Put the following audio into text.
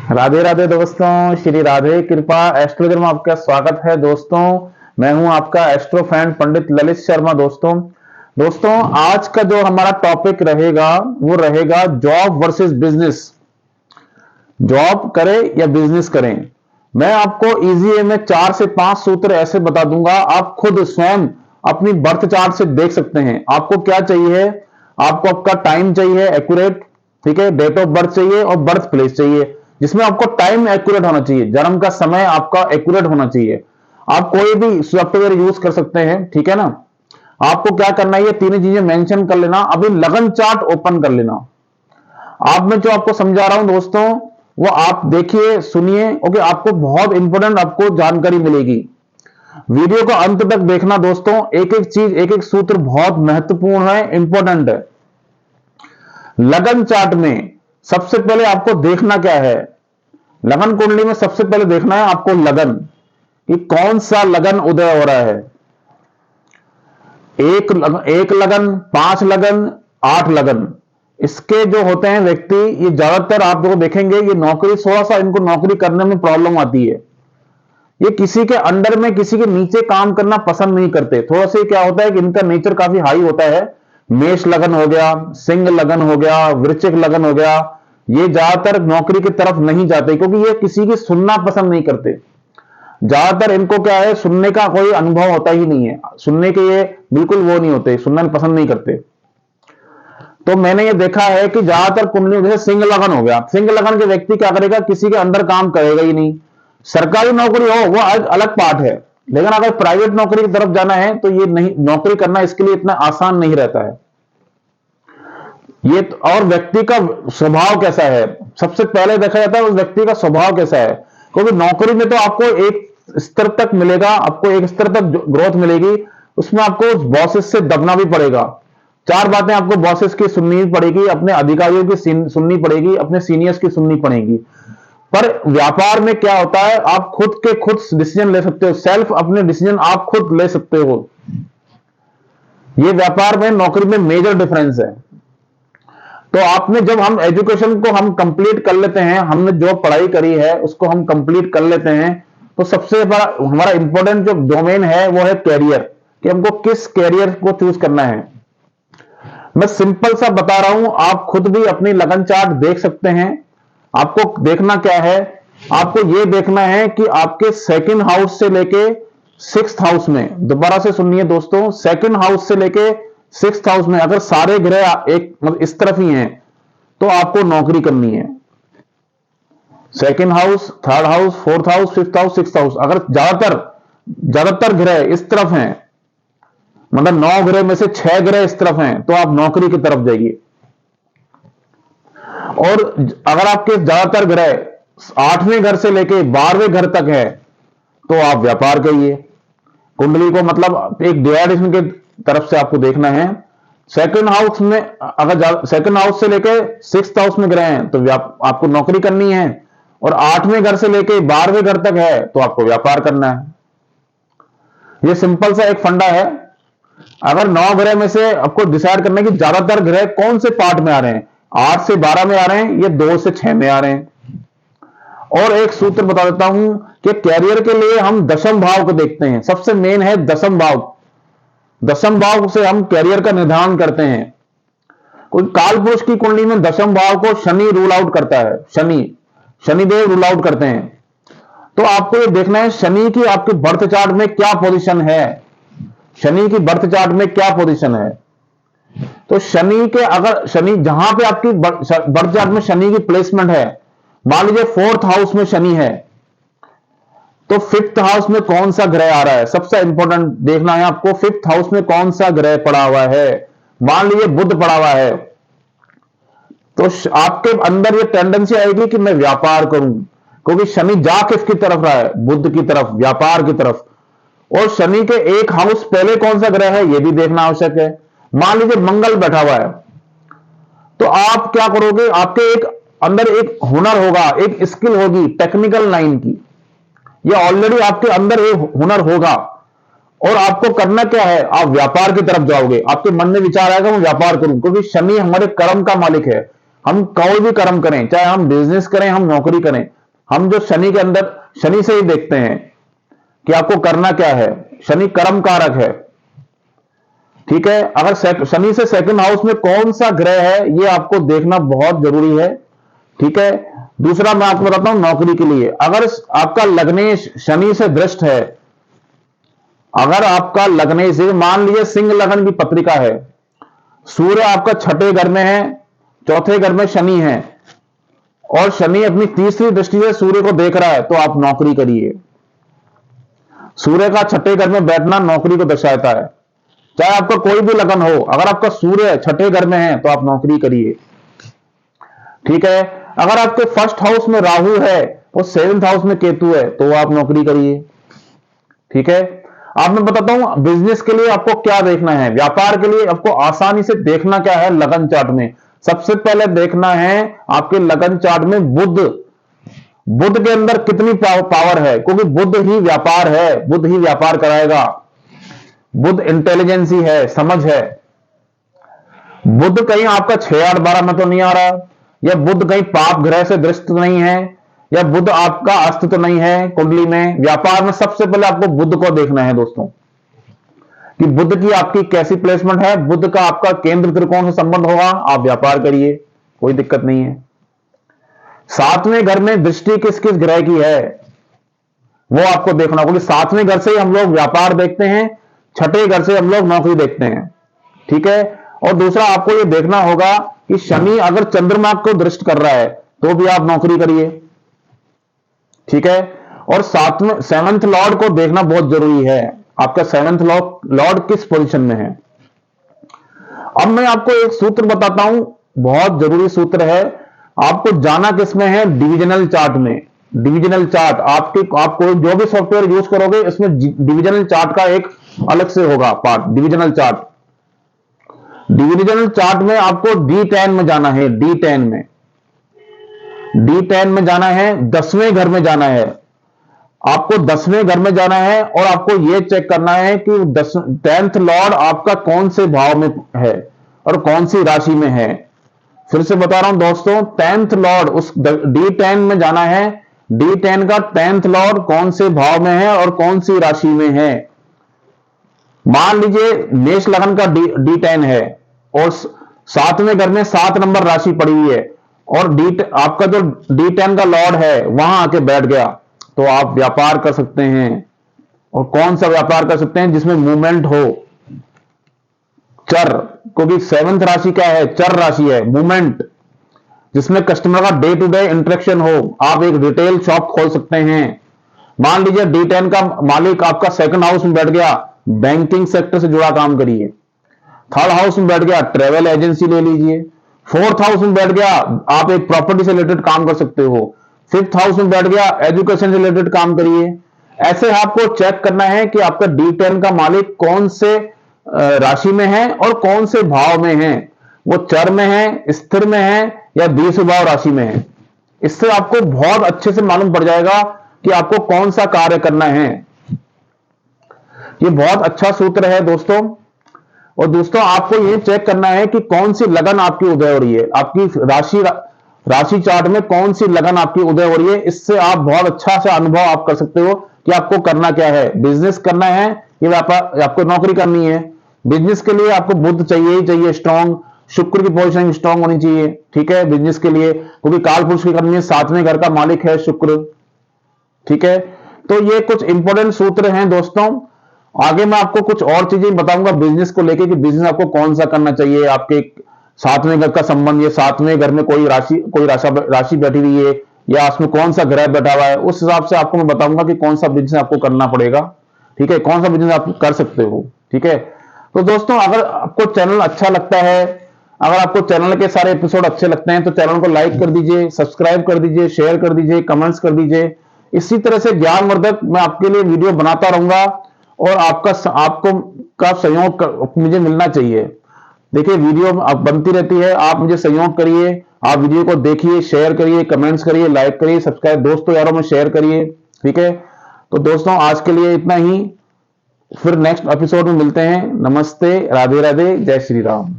राधे राधे दोस्तों, श्री राधे कृपा एस्ट्रोलॉजर में आपका स्वागत है। दोस्तों मैं हूं आपका एस्ट्रो फैन पंडित ललित शर्मा। दोस्तों आज का जो हमारा टॉपिक रहेगा वो रहेगा जॉब वर्सेस बिजनेस। जॉब करें या बिजनेस करें। मैं आपको इजी वे में 4 से 5 सूत्र ऐसे बता दूंगा, आप खुद स्वयं अपनी बर्थ चार्ट से देख सकते हैं। आपको क्या चाहिए, आपको आपका टाइम चाहिए एक्यूरेट, ठीक है, डेट ऑफ बर्थ चाहिए और बर्थ प्लेस चाहिए, जिसमें आपको टाइम एक्यूरेट होना चाहिए, जन्म का समय आपका एक्यूरेट होना चाहिए। आप कोई भी सॉफ्टवेयर यूज कर सकते हैं, ठीक है ना। आपको क्या करना है, ये तीनों चीजें मेंशन कर लेना, अभी लगन चार्ट ओपन कर लेना। आप मैं जो आपको समझा रहा हूं दोस्तों, वो आप देखिए सुनिए, ओके, आपको बहुत इंपॉर्टेंट आपको जानकारी मिलेगी। वीडियो को अंत तक देखना दोस्तों, एक एक चीज एक एक सूत्र बहुत महत्वपूर्ण है, इंपॉर्टेंट है। लगन चार्ट में सबसे पहले आपको देखना क्या है, लगन कुंडली में सबसे पहले देखना है आपको लगन, कि कौन सा लगन उदय हो रहा है। एक लगन, 5 लगन, 8 लगन, इसके जो होते हैं व्यक्ति, ये ज्यादातर आप जो देखेंगे ये नौकरी, थोड़ा सा इनको नौकरी करने में प्रॉब्लम आती है। ये किसी के अंडर में किसी के नीचे काम करना पसंद नहीं करते। थोड़ा सा क्या होता है कि इनका नेचर काफी हाई होता है। मेष लगन हो गया, सिंह लगन हो गया, वृश्चिक लगन हो गया, ये ज्यादातर नौकरी की तरफ नहीं जाते क्योंकि ये किसी की सुनना पसंद नहीं करते। ज्यादातर इनको क्या है, सुनने का कोई अनुभव होता ही नहीं है, सुनने के ये बिल्कुल वो नहीं होते, सुनना पसंद नहीं करते। तो मैंने ये देखा है कि ज्यादातर कुंडलियों, जैसे सिंह लगन हो गया, सिंह लगन के व्यक्ति क्या करेगा, किसी के अंडर काम करेगा ही नहीं। सरकारी नौकरी हो वो अलग पार्ट है, लेकिन अगर प्राइवेट नौकरी की तरफ जाना है तो ये नहीं, नौकरी करना इसके लिए इतना आसान नहीं रहता है ये। और व्यक्ति का स्वभाव कैसा है, सबसे पहले देखा जाता है उस व्यक्ति का स्वभाव कैसा है, क्योंकि नौकरी में तो आपको एक स्तर तक मिलेगा, आपको एक स्तर तक ग्रोथ मिलेगी, उसमें आपको बॉसेस से दबना भी पड़ेगा। 4 बातें आपको बॉसेस की सुननी पड़ेगी, अपने अधिकारियों की सुननी पड़ेगी, अपने सीनियर्स की सुननी पड़ेगी। पर व्यापार में क्या होता है, आप खुद के खुद डिसीजन ले सकते हो, सेल्फ अपने डिसीजन आप खुद ले सकते हो। ये व्यापार में नौकरी में मेजर डिफरेंस है। तो आपने जब हम एजुकेशन को हम कंप्लीट कर लेते हैं, हमने जो पढ़ाई करी है उसको हम कंप्लीट कर लेते हैं, तो सबसे बड़ा हमारा इंपॉर्टेंट जो डोमेन है वो है कैरियर, कि हमको किस कैरियर को चूज करना है। मैं सिंपल सा बता रहा हूं, आप खुद भी अपनी लगन चार्ट देख सकते हैं। आपको देखना क्या है, आपको यह देखना है कि आपके सेकंड हाउस से लेके 6th हाउस में, दोबारा से सुनिए दोस्तों, सेकंड हाउस से लेके 6th हाउस में अगर सारे ग्रह एक मतलब इस तरफ ही हैं तो आपको नौकरी करनी है। Second house, third house, fourth house, fifth house, 6th house, अगर ज्यादातर ग्रह इस तरफ हैं, मतलब 9 ग्रह में से 6 ग्रह इस तरफ हैं, तो आप नौकरी की तरफ जाइए। और अगर आपके ज्यादातर ग्रह 8वें घर से लेके 12वें घर तक है तो आप व्यापार करिए। कुंडली को मतलब एक डिवाइडेशन की तरफ से आपको देखना है। सेकंड हाउस में अगर सेकंड हाउस से लेके 6th हाउस में ग्रह हैं तो आपको नौकरी करनी है, और 8वें घर से लेके 12वें घर तक है तो आपको व्यापार करना है। यह सिंपल सा एक फंडा है। अगर 9 ग्रह में से आपको डिसाइड करना है कि ज्यादातर ग्रह कौन से पार्ट में आ रहे हैं, 8 से 12 में आ रहे हैं या 2 से 6 में आ रहे हैं। और एक सूत्र बता देता हूं कि कैरियर के लिए हम दशम भाव को देखते हैं, सबसे मेन है दशम भाव। दशम भाव से हम कैरियर का निर्धारण करते हैं। कोई काल पुरुष की कुंडली में दशम भाव को शनि रूल आउट करता है, शनिदेव रूल आउट करते हैं। तो आपको ये देखना है शनि की आपके बर्थ चार्ट में क्या पोजीशन है, शनि की बर्थ चार्ट में क्या पोजीशन है। तो शनि के, अगर शनि जहां पे आपकी बर्थ चार्ट में शनि की प्लेसमेंट है, मान लीजिए 4th हाउस में शनि है, तो 5th हाउस में कौन सा ग्रह आ रहा है, सबसे इंपॉर्टेंट देखना है आपको, 5th हाउस में कौन सा ग्रह पड़ा हुआ है। मान लीजिए बुध पड़ा हुआ है, तो आपके अंदर ये टेंडेंसी आएगी कि मैं व्यापार करूं, क्योंकि शनि जा किसकी तरफ रहा है, बुध की तरफ, व्यापार की तरफ। और शनि के एक हाउस पहले कौन सा ग्रह है यह भी देखना आवश्यक है। मान लीजिए मंगल बैठा हुआ है, तो आप क्या करोगे, आपके एक अंदर एक हुनर होगा, एक स्किल होगी टेक्निकल लाइन की, यह ऑलरेडी आपके अंदर एक हुनर होगा। और आपको करना क्या है, आप व्यापार की तरफ जाओगे, आपके मन में विचार आएगा मैं व्यापार करूं, क्योंकि शनि हमारे कर्म का मालिक है। हम कोई भी कर्म करें, चाहे हम बिजनेस करें, हम नौकरी करें, हम जो शनि के अंदर शनि से ही देखते हैं कि आपको करना क्या है। शनि कर्म कारक है, ठीक है। अगर शनि से सेकंड हाउस में कौन सा ग्रह है ये आपको देखना बहुत जरूरी है, ठीक है। दूसरा मैं आपको बताता हूं नौकरी के लिए, अगर आपका लग्नेश शनि से दृष्ट है, अगर आपका लग्नेश, मान लीजिए सिंह लग्न की पत्रिका है, सूर्य आपका छठे घर में है, चौथे घर में शनि है, और शनि अपनी तीसरी दृष्टि से सूर्य को देख रहा है, तो आप नौकरी करिए। सूर्य का छठे घर में बैठना नौकरी को दर्शाता है। चाहे आपका कोई भी लगन हो, अगर आपका सूर्य छठे घर में है तो आप नौकरी करिए, ठीक है। अगर आपके फर्स्ट हाउस में राहु है और सेवेंथ हाउस में केतु है तो आप नौकरी करिए, ठीक है। अब मैं बताता हूं बिजनेस के लिए आपको क्या देखना है, व्यापार के लिए आपको आसानी से देखना क्या है लगन चार्ट में। सबसे पहले देखना है आपके लगन चार्ट में बुध के अंदर कितनी पावर है, क्योंकि बुध ही व्यापार है, बुध ही व्यापार कराएगा। बुध इंटेलिजेंसी है, समझ है। बुध कहीं आपका 6, 8, 12 में तो नहीं आ रहा, या बुध कहीं पाप ग्रह से दृष्ट नहीं है, या बुध आपका अस्त तो नहीं है कुंडली में। व्यापार में सबसे पहले आपको बुध को देखना है दोस्तों, कि बुध की आपकी कैसी प्लेसमेंट है। बुध का आपका केंद्र त्रिकोण से संबंध होगा, आप व्यापार करिए, कोई दिक्कत नहीं है। 7वें घर में दृष्टि किस किस ग्रह की है वो आपको देखना, क्योंकि 7वें घर से ही हम लोग व्यापार देखते हैं, छठे घर से हम लोग नौकरी देखते हैं, ठीक है। और दूसरा आपको यह देखना होगा कि शनि अगर चंद्रमा को दृष्ट कर रहा है तो भी आप नौकरी करिए, ठीक है। और सेवंथ लॉर्ड को देखना बहुत जरूरी है, आपका सेवंथ लॉर्ड किस पोजीशन में है। अब मैं आपको एक सूत्र बताता हूं, बहुत जरूरी सूत्र है, आपको जाना किसमें है, डिविजनल चार्ट में। डिविजनल चार्ट आपको जो भी सॉफ्टवेयर यूज करोगे इसमें डिविजनल चार्ट का एक अलग से होगा part, divisional chart. Divisional chart में आपको D10 में जाना है, D10 में, D10 में जाना है, 10वें घर में जाना है। आपको 10वें घर में जाना है और आपको यह चेक करना है कि 10th लॉर्ड आपका कौन से भाव में है और कौन सी राशि में है। फिर से बता रहा हूं दोस्तों, 10th लॉर्ड उस D10 में जाना है, D10 का 10th लॉर्ड कौन से भाव में है और कौन सी राशि में है। मान लीजिए मेष लगन का D10 है और 7वें घर में 7 नंबर राशि पड़ी हुई है, और आपका जो D10 का लॉर्ड है वहां आके बैठ गया, तो आप व्यापार कर सकते हैं। और कौन सा व्यापार कर सकते हैं, जिसमें मूवमेंट हो, चर, क्योंकि 7th राशि क्या है, चर राशि है, मूवमेंट, जिसमें कस्टमर का डे टू डे इंटरेक्शन हो। आप एक रिटेल शॉप खोल सकते हैं। मान लीजिए D10 का मालिक आपका सेकंड हाउस में बैठ गया, बैंकिंग सेक्टर से जुड़ा काम करिए। थर्ड हाउस में बैठ गया, ट्रेवल एजेंसी ले लीजिए। फोर्थ हाउस में बैठ गया, आप एक प्रॉपर्टी से रिलेटेड काम कर सकते हो। फिफ्थ हाउस में बैठ गया, एजुकेशन से रिलेटेड काम करिए। ऐसे आपको चेक करना है कि आपका D10 का मालिक कौन से राशि में है और कौन से भाव में है, वो चर में है, स्थिर में है, या द्विस्वभाव राशि में है। इससे आपको बहुत अच्छे से मालूम पड़ जाएगा कि आपको कौन सा कार्य करना है। ये बहुत अच्छा सूत्र है दोस्तों। और दोस्तों आपको यह चेक करना है कि कौन सी लगन आपकी उदय हो रही है, आपकी राशि चार्ट में कौन सी लगन आपकी उदय हो रही है। इससे आप बहुत अच्छा सा अनुभव आप कर सकते हो कि आपको करना क्या है, बिजनेस करना है या व्यापार, आपको नौकरी करनी है। बिजनेस के लिए आपको बुध चाहिए ही चाहिए स्ट्रांग, शुक्र की पोजीशन स्ट्रांग होनी चाहिए, ठीक है, बिजनेस के लिए, क्योंकि काल पुरुष की करनी है, 7वें घर का मालिक है शुक्र, ठीक है। तो ये कुछ इंपॉर्टेंट सूत्र हैं दोस्तों। आगे मैं आपको कुछ और चीजें बताऊंगा बिजनेस को लेके कि बिजनेस आपको कौन सा करना चाहिए। आपके 7वें घर का संबंध, ये 7वें घर में कोई राशि बैठी हुई है या उसमें कौन सा ग्रह बैठा हुआ है, उस हिसाब से आपको मैं बताऊंगा कि कौन सा बिजनेस आपको करना पड़ेगा, ठीक है, कौन सा बिजनेस आप कर सकते हो, ठीक है। तो दोस्तों अगर आपको चैनल अच्छा लगता है, अगर आपको चैनल के सारे एपिसोड अच्छे लगते हैं तो चैनल को लाइक कर दीजिए, सब्सक्राइब कर दीजिए, शेयर कर दीजिए, कमेंट्स कर दीजिए। इसी तरह से ज्ञानवर्धक मैं आपके लिए वीडियो बनाता रहूंगा और आपको का सहयोग मुझे मिलना चाहिए। देखिए वीडियो बनती रहती है, आप मुझे सहयोग करिए, आप वीडियो को देखिए, शेयर करिए, कमेंट्स करिए, लाइक करिए, सब्सक्राइब दोस्तों यारों में शेयर करिए, ठीक है। तो दोस्तों आज के लिए इतना ही, फिर नेक्स्ट एपिसोड में मिलते हैं। नमस्ते, राधे राधे, जय श्री राम।